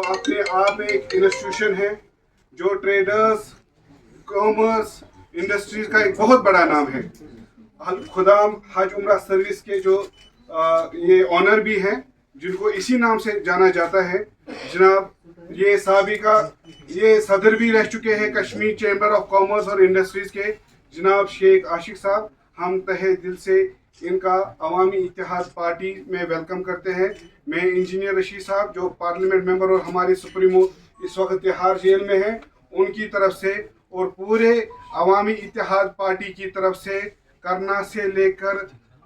अपने आप में एक इंस्टीट्यूशन है जो ट्रेडर्स, कॉमर्स, इंडस्ट्रीज का एक बहुत बड़ा नाम है। खुदाम हज उम्रा सर्विस के जो ये ऑनर भी हैं, जिनको इसी नाम से जाना जाता है, जनाब ये साबिका ये सदर भी रह चुके हैं कश्मीर चैम्बर ऑफ कॉमर्स और इंडस्ट्रीज़ के, जनाब शेख आशिक साहब। हम तहे दिल से इनका अवामी इत्तेहाद पार्टी में वेलकम करते हैं। मैं इंजीनियर रशीद साहब जो पार्लियामेंट मेंबर और हमारे सुप्रीमो इस वक्त तिहाड़ जेल में हैं, उनकी तरफ से और पूरे अवामी इत्तेहाद पार्टी की तरफ से करना से लेकर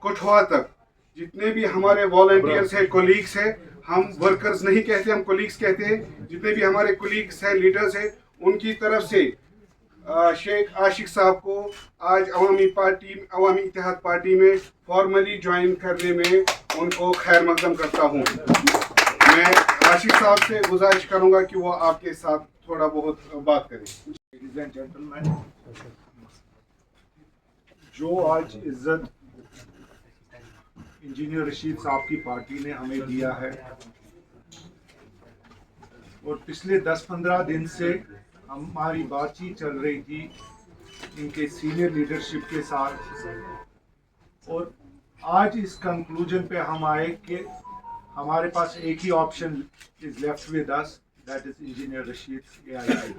कठुआ तक जितने भी हमारे वॉलंटियर्स हैं, कोलीग्स हैं, हम वर्कर्स नहीं कहते, हम कोलीग्स कहते हैं, जितने भी हमारे कोलीग्स हैं, लीडर्स हैं, उनकी तरफ से शेख आशिक साहब को आज अवामी इत्तेहाद पार्टी में फॉर्मली ज्वाइन करने में उनको खैर मकदम करता हूँ। मैं आशिक साहब से गुजारिश करूँगा कि वो आपके साथ थोड़ा बहुत बात करें। लेडीज एंड जेंटलमैन, जो आज इज्जत इंजीनियर रशीद साहब की पार्टी ने हमें दिया है और पिछले 10-15 दिन से हमारी बातचीत चल रही थी इनके सीनियर लीडरशिप के साथ, और आज इस कंक्लूजन पे हम आए कि हमारे पास एक ही option is left with us, that is engineer Rashid AII।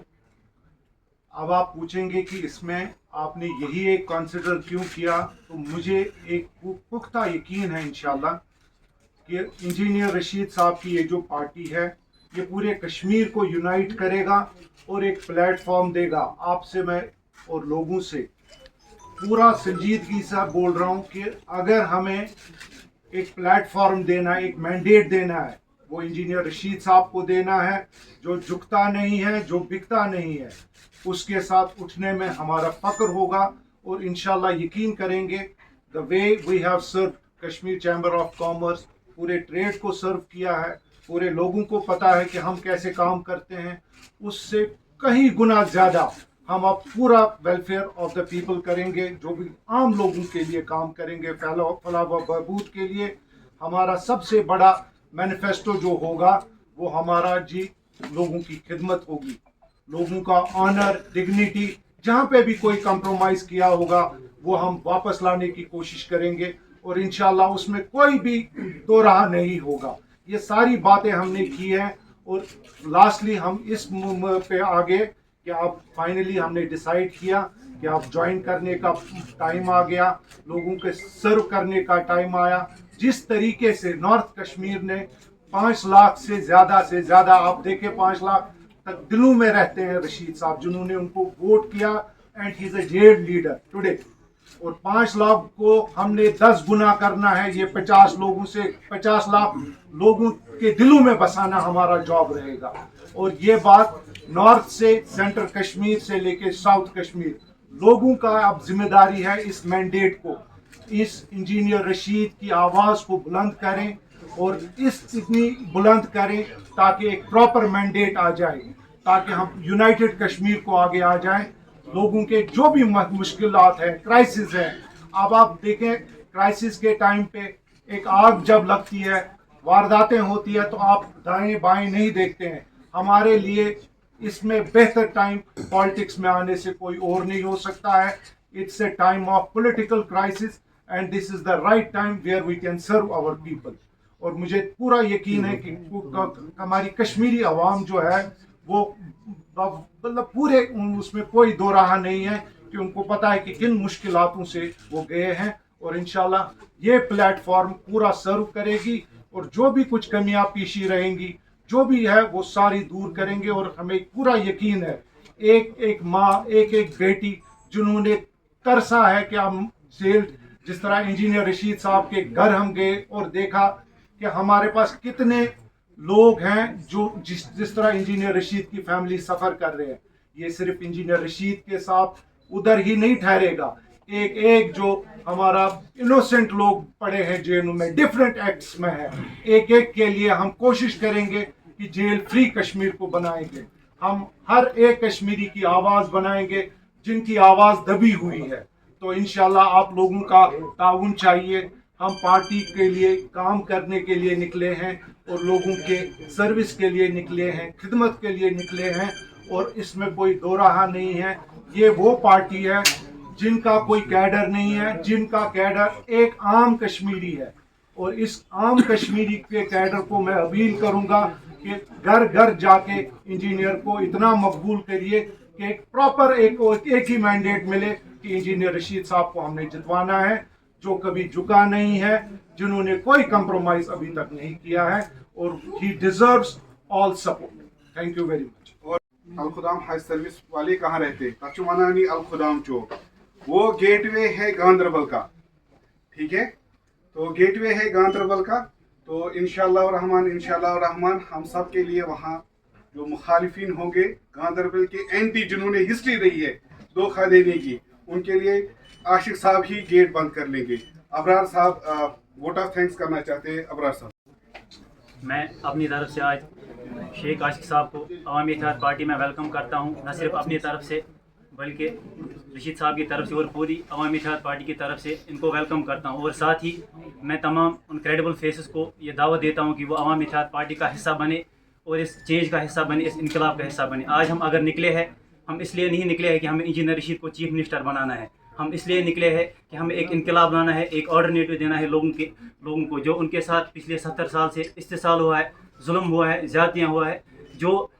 अब आप पूछेंगे कि इसमें आपने यही एक कंसिडर क्यों किया, तो मुझे एक पुख्ता यकीन है इंशाल्लाह कि इंजीनियर रशीद साहब की ये जो पार्टी है ये पूरे कश्मीर को यूनाइट करेगा और एक प्लेटफॉर्म देगा। आपसे मैं और लोगों से पूरा संजीदगी से बोल रहा हूँ कि अगर हमें एक प्लेटफॉर्म देना, एक मैंडेट देना है, वो इंजीनियर रशीद साहब को देना है, जो झुकता नहीं है, जो बिकता नहीं है, उसके साथ उठने में हमारा फक्र होगा। और इंशाल्लाह यकीन करेंगे the way we have serve Kashmir Chamber of Commerce, पूरे ट्रेड को सर्व किया है, पूरे लोगों को पता है कि हम कैसे काम करते हैं, उससे कहीं गुना ज़्यादा हम अब पूरा वेलफेयर ऑफ द पीपल करेंगे, जो भी आम लोगों के लिए काम करेंगे, फलाह व बहबूद के लिए। हमारा सबसे बड़ा मैनिफेस्टो जो होगा वो हमारा जी लोगों की खिदमत होगी, लोगों का ऑनर, डिग्निटी, जहाँ पे भी कोई कंप्रोमाइज़ किया होगा वो हम वापस लाने की कोशिश करेंगे और इंशाल्लाह उसमें कोई भी दो राह नहीं होगा। ये सारी बातें हमने की हैं और लास्टली हम इस पे आगे कि अब फाइनली हमने डिसाइड किया कि अब ज्वाइन करने का टाइम आ गया, लोगों के सर्व करने का टाइम आया। जिस तरीके से नॉर्थ कश्मीर ने 5 लाख से ज़्यादा आप देखें 5 लाख तक दिलों में रहते हैं रशीद साहब, जिन्होंने उनको वोट किया, and he is a jail leader today. और 5 लाख को हमने 10 गुना करना है, ये 50 लोगों से 50 लाख लोगों के दिलों में बसाना हमारा जॉब रहेगा। और ये बात नॉर्थ से, सेंट्रल कश्मीर से लेके साउथ कश्मीर, लोगों का अब जिम्मेदारी है इस मैंडेट को, इस इंजीनियर रशीद की आवाज़ को बुलंद करें और इतनी बुलंद करें ताकि एक प्रॉपर मैंडेट आ जाए, ताकि हम यूनाइटेड कश्मीर को आगे आ जाएं। लोगों के जो भी मुश्किलात हैं, क्राइसिस है, अब आप देखें क्राइसिस के टाइम पे एक आग जब लगती है, वारदातें होती है, तो आप दाएं बाएं नहीं देखते हैं। हमारे लिए इसमें बेहतर टाइम पॉलिटिक्स में आने से कोई और नहीं हो सकता है। It's a time of political crisis and this is the right time where we can serve our people. और मुझे पूरा यकीन है कि हमारी कश्मीरी अवाम जो है वो मतलब पूरे उसमें कोई दो राह नहीं है कि उनको पता है कि किन मुश्किलातों से वो गए हैं, और इंशाल्लाह ये प्लेटफॉर्म पूरा सर्व करेगी और जो भी कुछ कमियां पेशी रहेंगी, जो भी है वो सारी दूर करेंगे। और हमें पूरा यकीन है एक एक माँ, एक एक बेटी जिन्होंने तरसा है कि हम जेल, जिस तरह इंजीनियर रशीद साहब के घर हम गए और देखा कि हमारे पास कितने लोग हैं जो जिस तरह इंजीनियर रशीद की फैमिली सफ़र कर रहे हैं। ये सिर्फ इंजीनियर रशीद के साथ उधर ही नहीं ठहरेगा, एक एक जो हमारा इनोसेंट लोग पड़े हैं जेलों में, डिफरेंट एक्ट्स में है, एक एक के लिए हम कोशिश करेंगे कि जेल फ्री कश्मीर को बनाएंगे। हम हर एक कश्मीरी की आवाज़ बनाएंगे जिनकी आवाज़ दबी हुई है। तो इंशाल्लाह आप लोगों का ताउन चाहिए, हम पार्टी के लिए काम करने के लिए निकले हैं और लोगों के सर्विस के लिए निकले हैं, खिदमत के लिए निकले हैं, और इसमें कोई दो राह नहीं है। ये वो पार्टी है जिनका कोई कैडर नहीं है, जिनका कैडर एक आम कश्मीरी है, और इस आम कश्मीरी के कैडर को मैं अपील करूंगा कि घर घर जाके इंजीनियर को इतना मकबूल करिए कि एक प्रॉपर एक ही मैंडेट मिले कि इंजीनियर रशीद साहब को हमने जितवाना है, जो कभी झुका नहीं है, जिन्होंने कोई कंप्रोमाइज अभी तक नहीं किया है, और ही deserves all support. Thank you very much. और अल खुदाम हज सर्विस वाले कहाँ रहते? तक वनानी अल खुदाम चौक, वो गेटवे है गांदरबल का, ठीक है? तो गेटवे है गांदरबल का, तो इंशाअल्लाह रहमान हम सब के लिए वहाँ जो मुखालिफिन होंगे गांदरबल के एंटी, जिन्होंने हिस्ट्री रही है धोखा देने की, उनके लिए आशिक साहब ही गेट बंद कर लेंगे। अबरार साहब वोट ऑफ थैंक्स करना चाहते हैं। अबरार साहब। मैं अपनी तरफ से आज शेख आशिक साहब को अवामी इत्तेहाद पार्टी में वेलकम करता हूं, न सिर्फ अपनी तरफ से बल्कि रशीद साहब की तरफ से और पूरी अवामी इत्तेहाद पार्टी की तरफ से इनको वेलकम करता हूं। और साथ ही मैं तमाम उन क्रेडिबल फेसेस को ये दावत देता हूं कि वो अवामी इत्तेहाद पार्टी का हिस्सा बने और इस चेंज का हिस्सा बने, इस इनकलाब का हिस्सा बने। आज हम अगर निकले हैं, हम इसलिए नहीं निकले हैं कि हमें इंजीनियर रशीद को चीफ मिनिस्टर बनाना है, हम इसलिए निकले हैं कि हमें एक इनकलाब लाना है, एक ऑल्टरनेटिव देना है लोगों को जो उनके साथ पिछले 70 साल से इस्तेसाल हुआ है, जुल्म हुआ है, ज़्यादतियाँ हुआ है, जो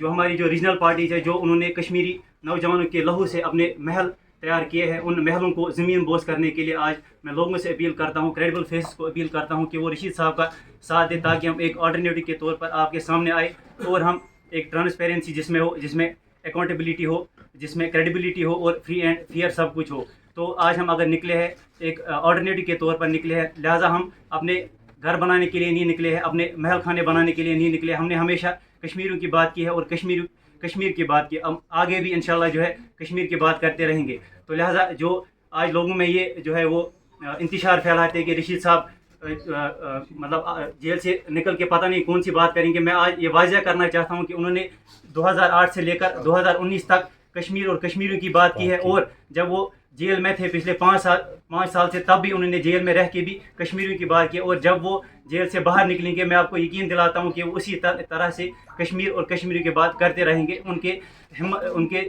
हमारी जो रीजनल पार्टीज है, जो उन्होंने कश्मीरी नौजवानों के लहू से अपने महल तैयार किए हैं, उन महलों को ज़मीन बोझ करने के लिए आज मैं लोगों से अपील करता हूं, क्रेडिबल फेसेस को अपील करता हूं कि वो रशीद साहब का साथ दें, ताकि हम एक ऑल्टरनेटिव के तौर पर आपके सामने आए और हम एक ट्रांसपेरेंसी जिसमें हो, जिसमें अकाउंटेबिलिटी हो, जिसमें क्रेडिबिलिटी हो और फ्री एंड फेयर सब कुछ हो। तो आज हम अगर निकले हैं एक ऑल्टरनेटिव के तौर पर निकले हैं, लिहाजा हम अपने घर बनाने के लिए नहीं निकले हैं, अपने महल खाने बनाने के लिए नहीं निकले। हमने हमेशा कश्मीरियों की बात की है और कश्मीर की बात की, हम आगे भी इंशाल्लाह जो है कश्मीर की बात करते रहेंगे। तो लिहाजा जो आज लोगों में ये जो है वो इंतशार फैलाते हैं कि रशीद साहब मतलब जेल से निकल के पता नहीं कौन सी बात करेंगे, मैं आज ये वाज़ह करना चाहता हूँ कि उन्होंने 2008 से लेकर 2019 तक कश्मीर और कश्मीरियों की बात की है, और जब वो जेल में थे पिछले 5 साल से, तब भी उन्होंने जेल में रह के भी कश्मीरियों की बात की, और जब वो जेल से बाहर निकलेंगे मैं आपको यकीन दिलाता हूँ कि वो उसी तरह से कश्मीर और कश्मीरियों की बात करते रहेंगे। उनके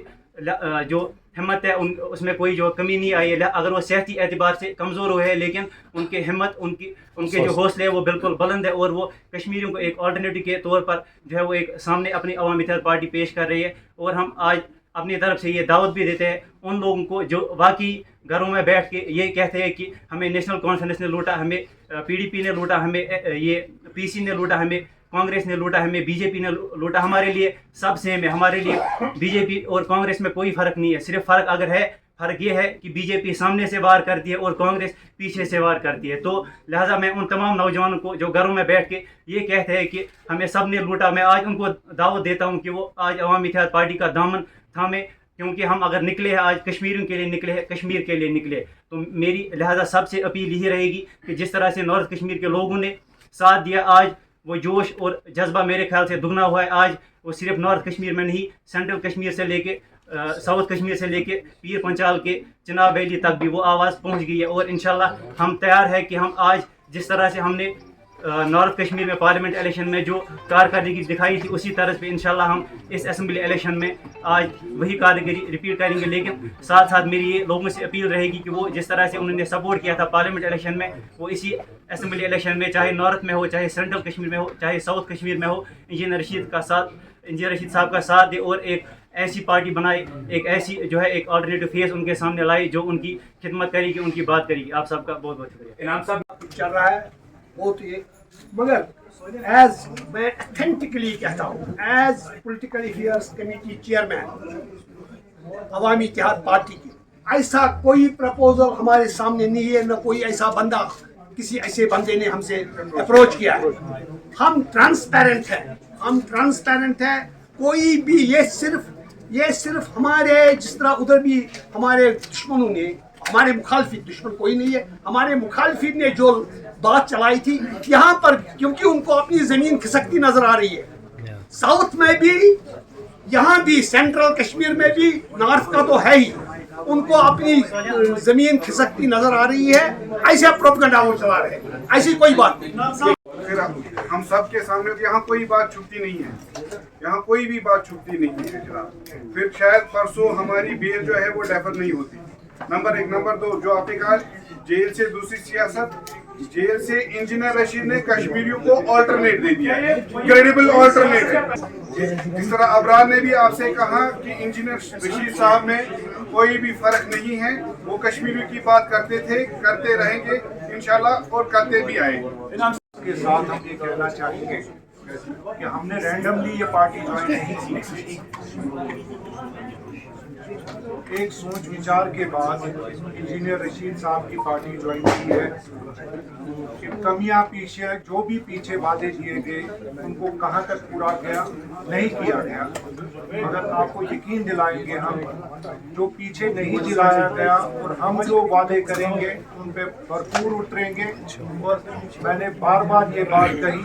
जो हिम्मत है उसमें कोई जो कमी नहीं आई है, अगर वो सेहती एतबार से कमज़ोर हुए हैं, लेकिन उनके हिम्मत उनके जो हौसले हैं वो बिल्कुल बुलंद है, और वो कश्मीरियों को एक ऑल्टरनेटिव के तौर पर जो है वो एक सामने अपनी अवामी इत्तेहाद पार्टी पेश कर रही है। और हम आज अपनी तरफ से ये दावत भी देते हैं उन लोगों को जो वाकई घरों में बैठ के ये कहते हैं कि हमें नेशनल कॉन्फ्रेंस ने लूटा, हमें PDP ने लूटा, हमें ये PC ने लूटा, हमें कांग्रेस ने लूटा, हमें BJP ने लूटा। हमारे लिए सब सेम है, हमारे लिए BJP और कांग्रेस में कोई फ़र्क नहीं है। सिर्फ फ़र्क अगर है, फ़र्क ये है कि BJP सामने से वार करती है और कांग्रेस पीछे से वार करती है। तो लिहाजा मैं उन तमाम नौजवानों को जो घरों में बैठ के ये कहते हैं कि हमें सब ने लूटा, मैं आज उनको दावत देता हूँ कि वो आज अवामी इत्तेहाद पार्टी का दामन थामे, क्योंकि हम अगर निकले हैं आज कश्मीरियों के लिए निकले हैं, कश्मीर के लिए निकले। तो मेरी लिहाजा सबसे अपील यही रहेगी कि जिस तरह से नॉर्थ कश्मीर के लोगों ने साथ दिया, आज वो जोश और जज्बा मेरे ख्याल से दुगना हुआ है। आज वो सिर्फ नॉर्थ कश्मीर में नहीं, सेंट्रल कश्मीर से लेके साउथ कश्मीर से लेके पीर पंचाल के चिनाब वैली तक भी वो आवाज़ पहुंच गई है। और इंशाल्लाह हम तैयार है कि हम आज जिस तरह से हमने नॉर्थ कश्मीर में पार्लियामेंट इलेक्शन में जो कारकर्दगी दिखाई थी, उसी तरह पे इंशाल्लाह हम इस असेंबली इलेक्शन में आज वही कारकर्दगी रिपीट करेंगे। लेकिन साथ साथ मेरी ये लोगों से अपील रहेगी कि वो जिस तरह से उन्होंने सपोर्ट किया था पार्लियामेंट इलेक्शन में, वो इसी असेंबली इलेक्शन में, चाहे नॉर्थ में हो, चाहे सेंट्रल कश्मीर में हो, चाहे साउथ कश्मीर में हो, इंजीनियर रशीद साहब का साथ दे और एक ऐसी पार्टी बनाए, एक ऐसी जो है एक ऑल्टरनेटिव फेस उनके सामने लाए जो उनकी खिदमत करेगी, उनकी बात करेगी। आप सबका बहुत बहुत शुक्रिया। इनाम साहब चल रहा है बहुत ही, मगर एज मैं ऑथेंटिकली कहता हूँ, as political affairs committee chairman Awami Ittehad Party की, ऐसा कोई प्रपोजल हमारे सामने नहीं है, न कोई ऐसा बंदा, किसी ऐसे बंदे ने हमसे अप्रोच किया है। हम ट्रांसपेरेंट हैं, कोई भी ये सिर्फ हमारे, जिस तरह उधर भी हमारे दुश्मनों ने, हमारे मुखालफी, दुश्मन कोई नहीं है, हमारे मुखालफी ने जो बात चलाई थी यहाँ पर, क्योंकि उनको अपनी ज़मीन खिसकती नजर आ रही है, साउथ में भी, यहाँ भी, सेंट्रल कश्मीर में भी, नॉर्थ का तो है ही, उनको अपनी ज़मीन खिसकती नजर आ रही है। ऐसे प्रोपेगेंडा वो चला रहे हैं, ऐसी कोई बात नहीं। फिर हम सब के सामने, तो यहाँ कोई बात छुपती नहीं है, यहाँ कोई भी बात छुपती नहीं है जनाब। फिर शायद परसों हमारी बेल जो है वो डेफर नहीं होती, नंबर 1। नंबर 2, जो आपने कहा जेल से दूसरी सियासत, जेल से इंजीनियर रशीद ने कश्मीरियों को ऑल्टरनेट दे दिया है, क्रेडिबल ऑल्टरनेट। जिस तरह अबरार ने भी आपसे कहा कि इंजीनियर रशीद साहब में कोई भी फर्क नहीं है, वो कश्मीरियों की बात करते थे, करते रहेंगे इंशाल्लाह और करते भी आएंगे। के साथ हम ये कहना चाहेंगे कि हमने रैंडमली ये पार्टी ज्वाइन नहीं की, एक सोच विचार के बाद इंजीनियर रशीद साहब की पार्टी ज्वाइन की है। कमियां पीछे, जो भी पीछे वादे दिए गए उनको कहाँ तक पूरा किया नहीं किया गया, मगर आपको यकीन दिलाएंगे हम, जो पीछे नहीं दिलाया गया और हम जो वादे करेंगे उन पे भरपूर उतरेंगे। और मैंने बार बार ये बात कही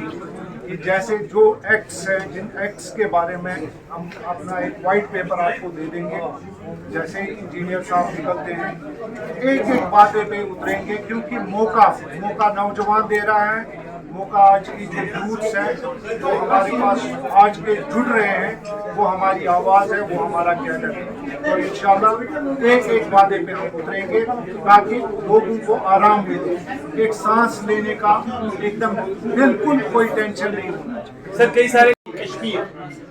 कि जैसे जो एक्ट्स हैं, जिन एक्ट्स के बारे में हम अपना एक वाइट पेपर आपको दे देंगे, जैसे इंजीनियर साहब निकलते हैं एक एक बातें पे उतरेंगे, क्योंकि मौका नौजवान दे रहा है, मौका आज की जो यूथ्स हैं जो हमारे पास आज के जुड़ रहे हैं, वो हमारी आवाज़ है, वो हमारा कैडर है। तो इंशाल्लाह एक एक वादे पे हम उतरेंगे ताकि लोगों को आराम मिले, एक सांस लेने का एकदम बिल्कुल कोई टेंशन नहीं होना चाहिए। सर, कई सारे कश्मीर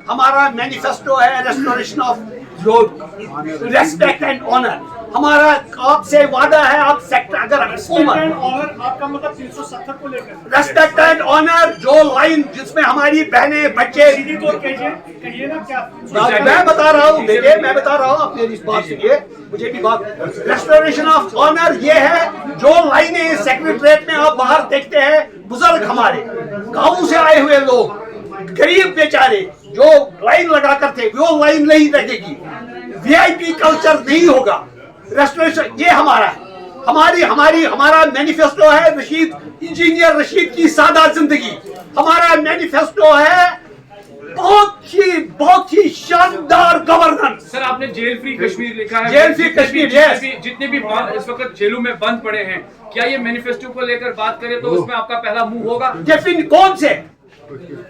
हमारा मैनिफेस्टो है, restoration of respect and honour. हमारा आपसे वादा है, आप सेक्टर अगर आपका मतलब 370 को लेकर रेस्पेक्ट एंड ऑनर, जो लाइन जिसमें हमारी बहनें बच्चे, कहिए ना क्या मैं बता रहा हूँ बेटे, मैं बता रहा हूँ, आप मेरी बात सुनिए, मुझे भी बात। रेस्टोरेशन ऑफ ऑनर ये है, जो लाइनें सेक्रेटरीट में आप बाहर देखते हैं, बुजुर्ग हमारे गाँव से आए हुए लोग, गरीब बेचारे जो लाइन लगा कर थे, वो लाइन नहीं लगेगी, वीआईपी कल्चर नहीं होगा। रेस्टोरेशन ये हमारा है, हमारा मैनिफेस्टो है रशीद, इंजीनियर रशीद की सादा जिंदगी। हमारा मैनिफेस्टो है बहुत ही शानदार गवर्नेंस। सर, आपने जेल फ्री कश्मीर लिखा है, जेल फ्री कश्मीर, जितने भी इस वक्त जेलों में बंद पड़े हैं, क्या ये मैनिफेस्टो को लेकर बात करें तो उसमें आपका पहला मुंह होगा? डेफिन कौन से?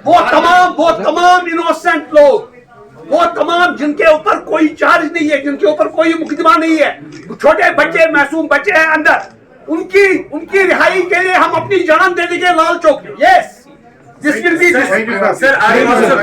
वो तमाम इनोसेंट लोग, वो तमाम जिनके ऊपर कोई चार्ज नहीं है, जिनके ऊपर कोई मुकदमा नहीं है, छोटे बच्चे, मासूम बच्चे हैं अंदर, उनकी रिहाई के लिए हम अपनी जान दे देंगे लाल चौक में। Yes, this will be. Sir